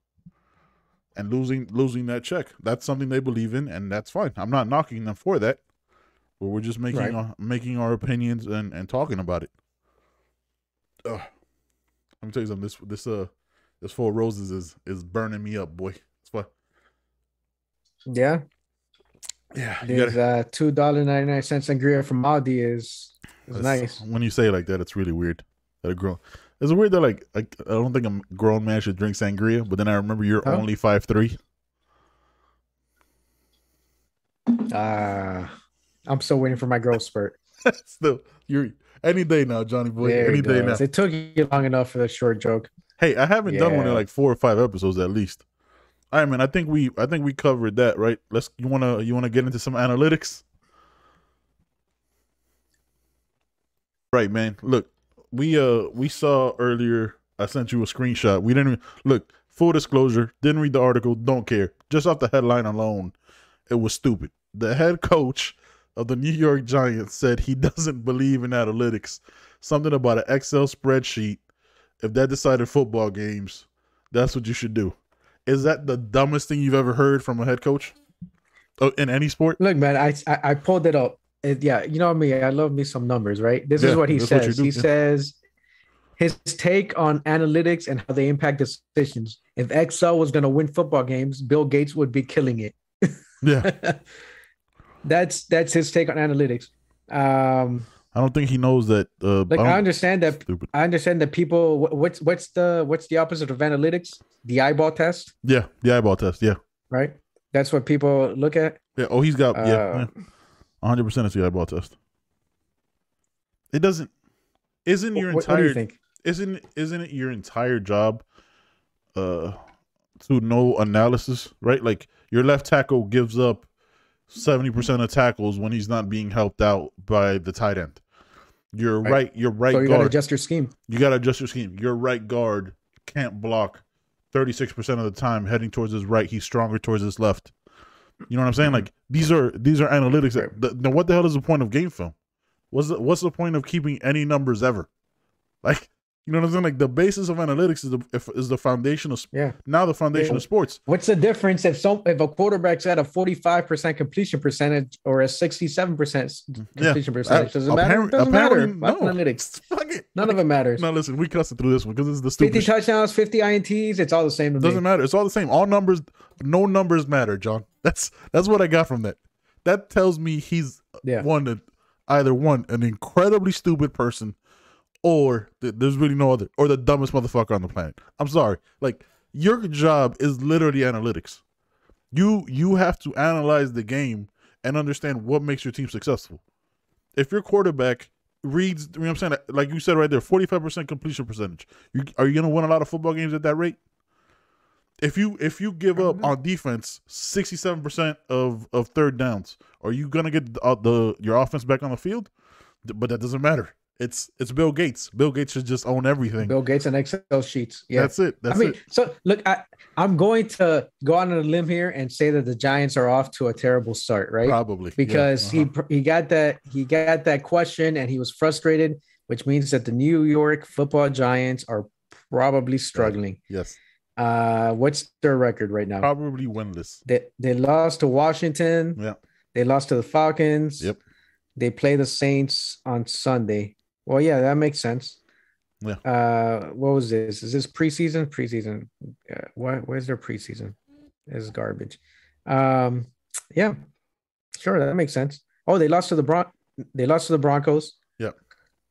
and losing that check. That's something they believe in, and that's fine. I'm not knocking them for that, but we're just making Right. making our opinions and talking about it. Ugh. Let me tell you something. This Four Roses is burning me up, boy. That's why. Yeah. Yeah, you There's gotta. $2.99 sangria from Aldi is nice. When you say it like that, it's really weird. That a grown. It's weird that like I don't think a grown man should drink sangria, but then I remember you're Huh? only 5'3". Uh I'm still waiting for my growth spurt. Still, you're any day now, Johnny boy. There Any it day goes. now. It took you long enough for the short joke. Hey, I haven't done one in Yeah. like 4 or 5 episodes at least. All right, man. I think we covered that, right? You wanna get into some analytics, right, man? Look, we saw earlier. I sent you a screenshot. We didn't look. Full disclosure, didn't read the article. Don't care. Just off the headline alone, it was stupid. The head coach of the New York Giants said he doesn't believe in analytics. Something about an Excel spreadsheet. If that decided football games, that's what you should do. Is that the dumbest thing you've ever heard from a head coach in any sport? Look, man, I pulled it up. Yeah, you know me. I love me some numbers, right? This is Yeah, what he that's what you says. do. He Yeah. says his take on analytics and how they impact decisions. If Excel was going to win football games, Bill Gates would be killing it. Yeah. That's his take on analytics. I don't think he knows that. Like I understand that. Stupid. I understand that people. What's the opposite of analytics? The eyeball test, Yeah, the eyeball test. Yeah, right? That's what people look at. yeah. Oh, he's got Uh, 100% is the eyeball test. It doesn't. Isn't your what do you entire think? isn't it your entire job, uh, to know analysis, right? Like your left tackle gives up 70% of tackles when he's not being helped out by the tight end. Your Right. right So you got to guard. adjust your scheme. You got to adjust your scheme. Your right guard can't block 36% of the time heading towards his right. He's stronger towards his left. You know what I'm saying? Like these are analytics. Right. Then what the hell is the point of game film? What's the point of keeping any numbers ever? Like, you know what I'm saying? Like the basis of analytics is the foundation of Yeah. now the foundation Yeah. of sports. What's the difference if a quarterback's at a 45% completion percentage or a 67% completion percentage? Does it matter? Doesn't matter. Fuck No. analytics. Fuck it. None of it matters. No, listen, we cussing through this one because it's the 50 stupid. touchdowns, 50 INTs, it's all the same to It doesn't me. matter. It's all the same. All numbers, no numbers matter, John. That's what I got from that. That tells me he's Yeah. either an incredibly stupid person, or there's really no other, or the dumbest motherfucker on the planet. I'm sorry. Like your job is literally analytics. You have to analyze the game and understand what makes your team successful. If your quarterback reads, you know what I'm saying, like you said right there, 45% completion percentage, are you going to win a lot of football games at that rate? If you give up on defense 67% of third downs, are you gonna get your offense back on the field? But that doesn't matter. It's Bill Gates. Bill Gates should just own everything. Bill Gates and Excel sheets. Yeah. That's it. That's it. So look, I'm going to go on a limb here and say that the Giants are off to a terrible start, right? Probably Because yeah. he got that question and he was frustrated, which means that the New York Football Giants are probably struggling. Yes. What's their record right now? Probably winless. They lost to Washington. Yeah. They lost to the Falcons. Yep. They play the Saints on Sunday. Well, yeah, that makes sense. Yeah. What was this? Is this preseason? Preseason. Where's their preseason? This is garbage. Yeah, sure, that makes sense. Oh, they lost to the Broncos. Yeah.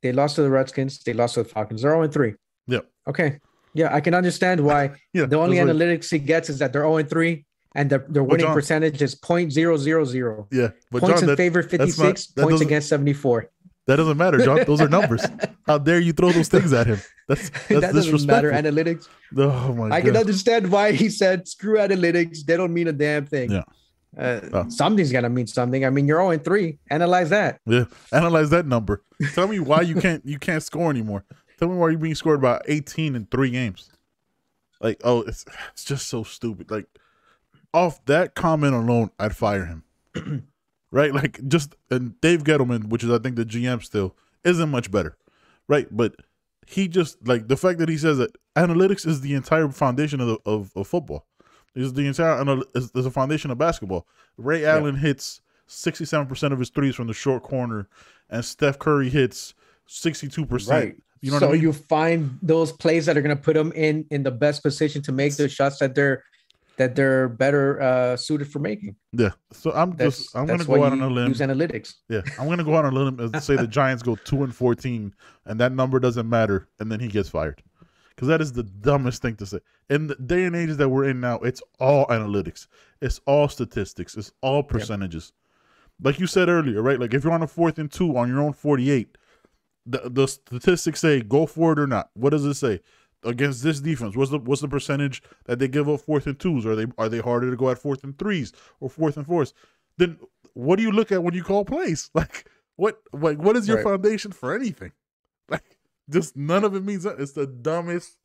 They lost to the Redskins. They lost to the Falcons. They're 0-3. Yeah. Okay. Yeah, I can understand why. Yeah. The only that's like- analytics he gets is that they're 0-3 and their winning John- percentage is 0.000. Yeah. But Points John, in favor 56, points against 74. that doesn't matter, John. Those are numbers. How dare you throw those things at him? That's That doesn't matter. disrespectful. Analytics. Oh my I god. can understand why he said screw analytics. They don't mean a damn thing. Yeah. Something's gonna mean something. I mean, you're 0-3. Analyze that. Yeah. Analyze that number. Tell me why you can't score anymore. Tell me why you're being scored by 18 in 3 games. Like, oh, it's just so stupid. Like, off that comment alone, I'd fire him. Right? Like, and Dave Gettleman, which is I think the GM still, isn't much better. Right? But he just, like, the fact that he says that analytics is the entire foundation of football. Is the entire is the foundation of basketball. Ray Allen hits 67% of his threes from the short corner, and Steph Curry hits 62%. Right. You know what I mean? You find those plays that are going to put them in the best position to make the shots that they're better suited for making. Yeah. So I'm going to go out on a limb. Use analytics. Yeah, I'm going to go out on a limb and say the Giants go 2-14, and that number doesn't matter, and then he gets fired. Because that is the dumbest thing to say. In the day and age that we're in now, it's all analytics. It's all statistics. It's all percentages. Yep. Like you said earlier, right? Like if you're on a 4th and 2 on your own 48, the statistics say go for it or not. What does it say? Against this defense, what's the percentage that they give up 4th and 2s? Are they harder to go at 4th and 3s or 4th and 4s? Then what do you look at when you call plays? Like what is your foundation for anything? Like just none of it means that. It's the dumbest.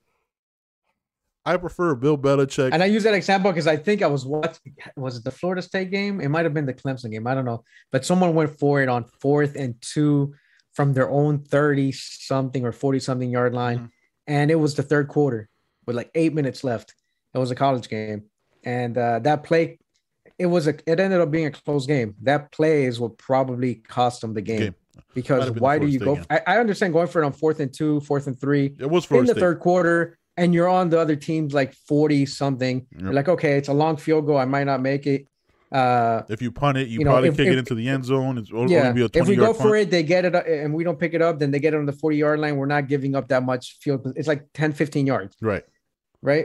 I prefer Bill Belichick. And I use that example because I think I was watching, was it the Florida State game? It might have been the Clemson game. I don't know. But someone went for it on 4th and 2 from their own 30-something or 40-something yard line. Mm-hmm. And it was the third quarter with like 8 minutes left. It was a college game. And that play, it ended up being a close game. That play is what probably cost them the game. Because why do you go? I understand going for it on 4th and 2, 4th and 3. It was in the third quarter, and you're on the other team's like 40-something. Yep. You're like, okay, it's a long field goal. I might not make it. If you punt it, you probably kick it into the end zone. It's only be a 20-yard if we go punt. for it, they get it, and we don't pick it up, then they get it on the 40-yard line. We're not giving up that much field. It's like 10, 15 yards. Right.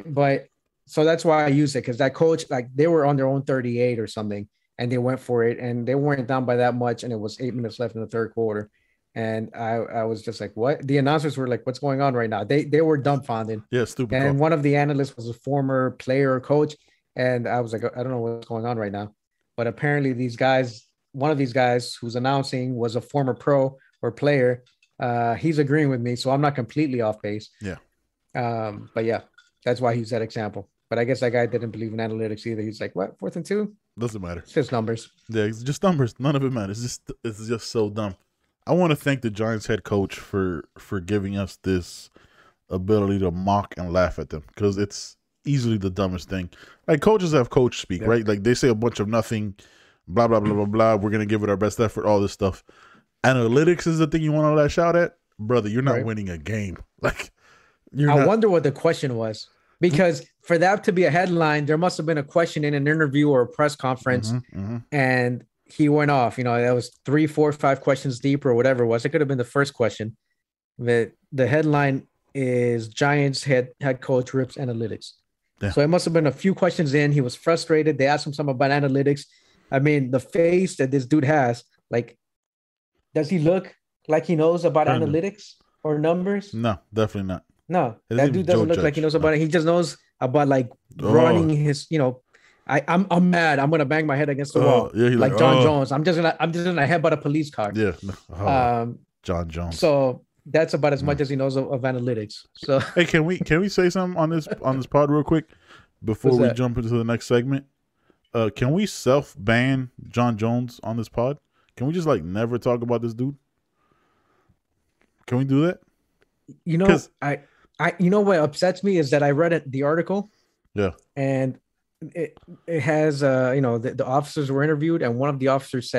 But so that's why I use it, because that coach, like they were on their own 38 or something, and they went for it, and they weren't down by that much, and it was 8 minutes left in the third quarter. And I was just like, what? The announcers were like, what's going on right now? They were dumbfounded. Yeah, stupid. And one of the analysts was a former player or coach. And I was like, I don't know what's going on right now. But apparently one of these guys who's announcing was a former pro or player. He's agreeing with me. So I'm not completely off base. Yeah. But yeah, that's why he used that example. But I guess that guy didn't believe in analytics either. He's like, what? 4th and 2? Doesn't matter. It's just numbers. Yeah, it's just numbers. None of it matters. It's just so dumb. I want to thank the Giants head coach for giving us this ability to mock and laugh at them, because it's easily the dumbest thing. Like coaches have coach speak, right? Like they say a bunch of nothing, blah, blah, blah, blah, blah. We're going to give it our best effort, all this stuff. Analytics is the thing you want to lash out at? Brother, you're not winning a game. Like I wonder what the question was, because for that to be a headline, there must have been a question in an interview or a press conference, and he went off, that was 3, 4, 5 questions deep or whatever it was. It could have been the first question. The headline is Giants head coach rips analytics. Yeah. So it must have been a few questions in. He was frustrated. They asked him something about analytics. I mean, the face that this dude has, like, does he look like he knows about analytics or numbers? No, definitely not. No, that dude doesn't look like he knows about it. He just knows about like running his, I'm mad. I'm gonna bang my head against the wall, like John Jones. I'm just gonna headbutt a police car. Yeah, John Jones. So that's about as much as he knows of analytics. So hey, can we say something on this pod real quick before we jump into the next segment? Can we self-ban John Jones on this pod? Can we just like never talk about this dude? Can we do that? What upsets me is that I read the article. Yeah, and it has the officers were interviewed, and one of the officers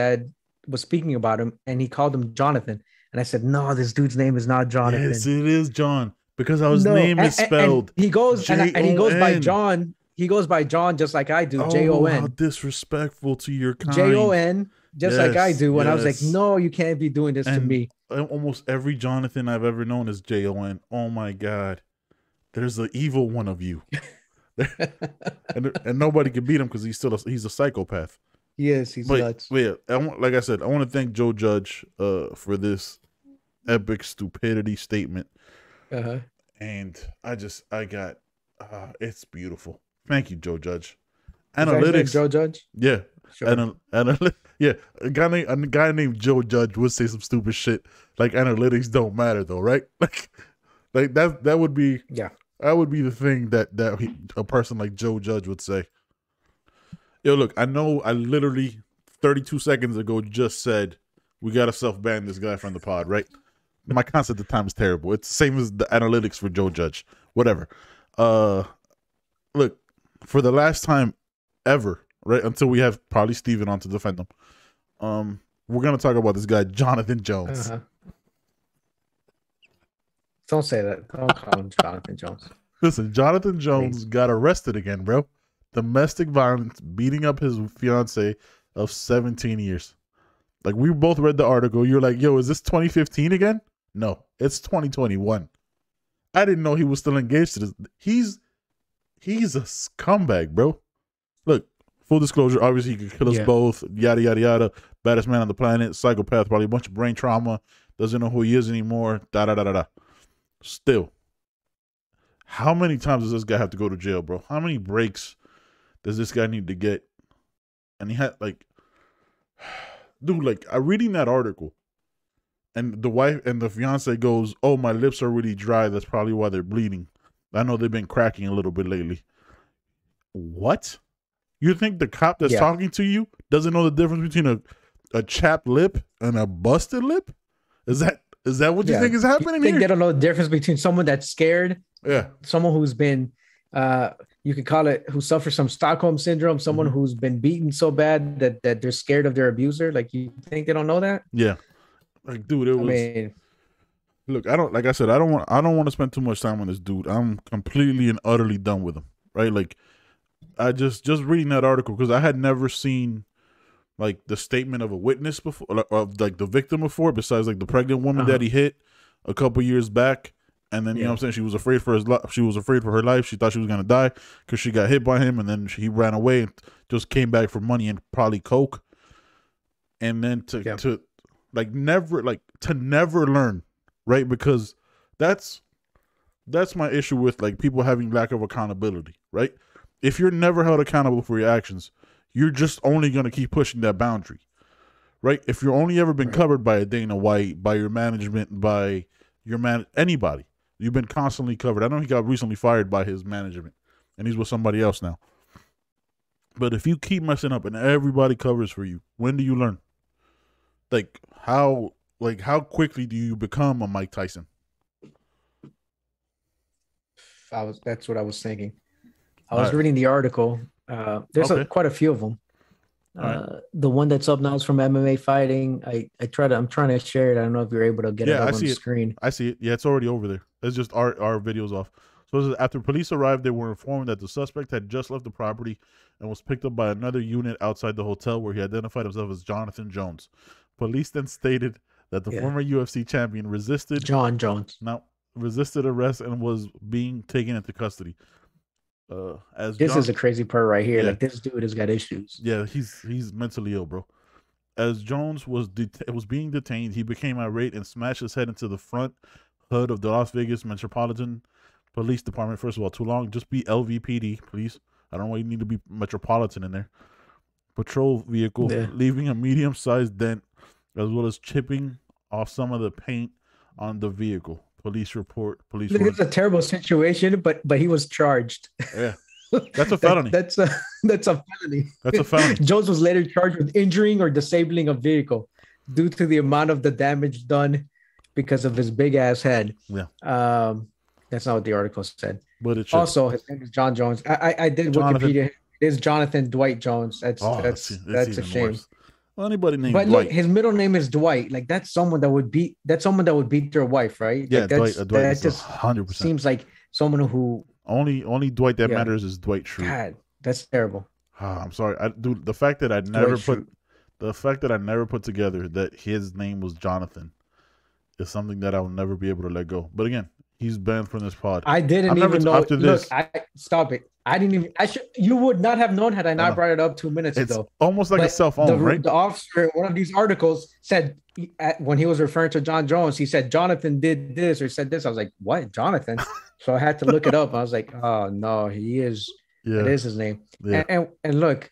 was speaking about him, and he called him Jonathan, and I said, no, this dude's name is not Jonathan. Yes, it is John, because his name is spelled. And he goes and he goes by John. He goes by John just like I do. Jon. How disrespectful to your kind. Jon, just like I do. And I was like, no, you can't be doing this to me. Almost every Jonathan I've ever known is Jon. Oh my God, there's the evil one of you. and nobody can beat him because he's a psychopath. Yes, he's nuts. But yeah, like I said, I want to thank Joe Judge for this epic stupidity statement. And I got it's beautiful. Thank you, Joe Judge. Analytics, Joe Judge. Yeah, sure. Yeah. A guy named Joe Judge would say some stupid shit like analytics don't matter though, right? Like Like that would be Yeah. that would be the thing that a person like Joe Judge would say. Yo, look, I know I literally 32 seconds ago just said we gotta self-ban this guy from the pod, right? My concept at the time is terrible. It's the same as the analytics for Joe Judge. Whatever. Look, for the last time ever, right? Until we have probably Steven on to defend him. We're gonna talk about this guy, Jonathan Jones. Don't say that. Don't call him Jonathan Jones. Listen, Jonathan Jones got arrested again, bro. Domestic violence, beating up his fiance of 17 years. Like, we both read the article. You're like, yo, is this 2015 again? No, it's 2021. I didn't know he was still engaged to this. He's a scumbag, bro. Look, full disclosure, obviously he could kill us both, yada, yada, yada. Baddest man on the planet, psychopath, probably a bunch of brain trauma, doesn't know who he is anymore, da, da, da, da, da. Still, how many times does this guy have to go to jail, bro? How many breaks does this guy need to get? And he had, like, dude, like, I'm reading that article, and the wife and the fiance goes, oh, my lips are really dry. That's probably why they're bleeding. I know they've been cracking a little bit lately. What? You think the cop that's talking to you doesn't know the difference between a chapped lip and a busted lip? Is that what you think is happening here? They don't know the difference between someone that's scared, someone who's been, you could call it, who suffers from Stockholm syndrome, someone who's been beaten so bad that they're scared of their abuser. Like, you think they don't know that? Yeah, like, dude, I mean, look, I don't want to spend too much time on this dude. I'm completely and utterly done with him. Right, like, I just reading that article, because I had never seen like the statement of a witness before, of like the victim before, besides like the pregnant woman that he hit a couple years back, and then you know what I'm saying, she was afraid for his life. She was afraid for her life. She thought she was gonna die because she got hit by him, and then he ran away and just came back for money and probably coke, and then to never learn, right? Because that's my issue with like people having lack of accountability, right? If you're never held accountable for your actions, you're just only going to keep pushing that boundary, right? If you're only ever been covered by a Dana White, by your management, by your anybody, you've been constantly covered. I know he got recently fired by his management, and he's with somebody else now. But if you keep messing up and everybody covers for you, when do you learn? Like, how quickly do you become a Mike Tyson? That's what I was thinking. I was reading the article. There's quite a few of them. The one that's up now is from MMA Fighting. I'm trying to share it. I don't know if you're able to get it up on the screen. I see it. Yeah, it's already over there. It's just our videos off. So this is, after police arrived, they were informed that the suspect had just left the property and was picked up by another unit outside the hotel, where he identified himself as Jonathan Jones. Police then stated that the former UFC champion resisted arrest and was being taken into custody. This is a crazy part right here. Like, this dude has got issues. Yeah, he's mentally ill, bro. As Jones was being detained, he became irate and smashed his head into the front hood of the Las Vegas Metropolitan Police Department. First of all, too long. Just be LVPD, please. I don't know why you need to be Metropolitan in there. Patrol vehicle, leaving a medium-sized dent, as well as chipping off some of the paint on the vehicle. Police report. It's a terrible situation, but he was charged. Yeah, that's a felony. That's a felony. That's a felony. Jones was later charged with injuring or disabling a vehicle due to the amount of the damage done because of his big ass head. Yeah. That's not what the article said. But it also, his name is John Jones. I did Wikipedia. It is Jonathan Dwight Jones. That's a shame. Worse. Well, anybody named Dwight. Look, his middle name is Dwight. Like, that's someone that would beat their wife, right? Yeah, like, Dwight that just 100%. Seems like someone who only Dwight that matters is Dwight Schrute. God, that's terrible. I'm sorry, dude. The fact that I never put together that his name was Jonathan is something that I will never be able to let go. But again, he's banned from this pod. I didn't even know. Look, stop it. I didn't even. You would not have known had I not brought it up 2 minutes ago. Almost like a cell phone, right? The officer in one of these articles said, when he was referring to John Jones, he said Jonathan did this or said this. I was like, what, Jonathan? So I had to look it up. I was like, oh no, he is. Yeah. It is his name. Yeah. And look,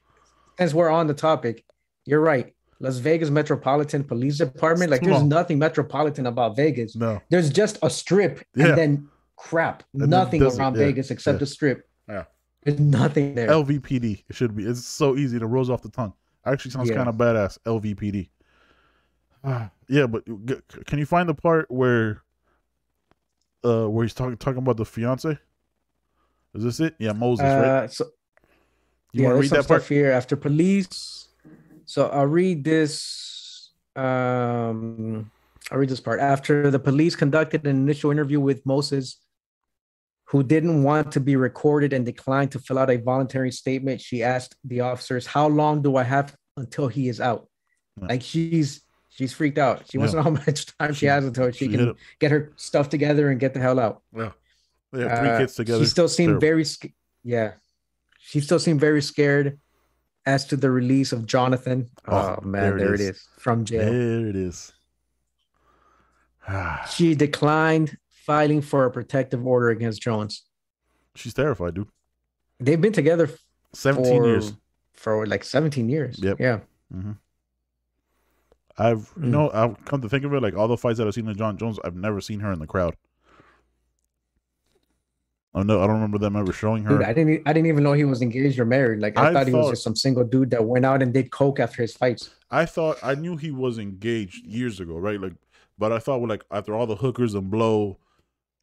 since we're on the topic, you're right. Las Vegas Metropolitan Police Department. Like, there's nothing metropolitan about Vegas. No. There's just a strip, and then crap. And then Nothing desert, around yeah, Vegas except yeah, the strip. yeah. There's nothing there. LVPD. It should be. It's so easy. It rolls off the tongue. Actually sounds Yeah. kind of badass. LVPD. Yeah, but can you find the part where he's talking about the fiance? Is this it? Yeah, Moses, right? So You yeah, want to there's read some that part? stuff here after police. So I'll read this. I'll read this part. After the police conducted an initial interview with Moses, who didn't want to be recorded and declined to fill out a voluntary statement, she asked the officers, "How long do I have until he is out?" Yeah. Like she's freaked out. She wants to know how much time she has until she hit can it. get her stuff together and get the hell out. Yeah. They have 3 kids together. She still seemed Terrible. yeah. She still seemed very scared as to the release of Jonathan. Oh man, there it is from jail. There it is. She declined filing for a protective order against Jones. She's terrified, dude. They've been together 17 years. For like 17 years. Yep. Yeah. Mm-hmm. I've come to think of it, like all the fights that I've seen with John Jones, I've never seen her in the crowd. I don't remember them ever showing her. Dude, I didn't even know he was engaged or married. Like I thought he was just some single dude that went out and did coke after his fights. I knew he was engaged years ago, right? Like, but I thought, like, after all the hookers and blow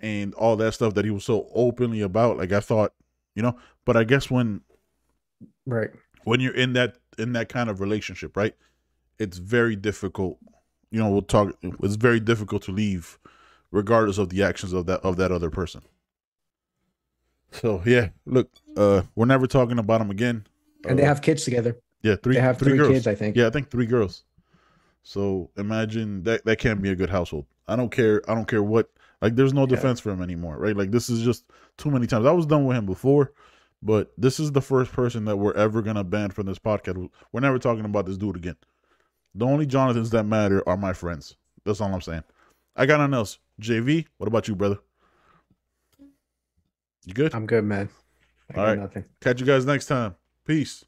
and all that stuff that he was so openly about, like, I thought, but I guess when you're in that kind of relationship, right, it's very difficult. It's very difficult to leave, regardless of the actions of that other person. So yeah, look, we're never talking about them again. And they have kids together. Yeah, They have three girls. kids, I think. Yeah, I think 3 girls. So imagine that can't be a good household. I don't care what. Like, there's no defense for him anymore, right? Like, this is just too many times. I was done with him before, but this is the first person that we're ever gonna ban from this podcast. We're never talking about this dude again. The only Jonathans that matter are my friends. That's all I'm saying. I got nothing else. JV, what about you, brother? You good? I'm good, man. All right. Nothing. Catch you guys next time. Peace.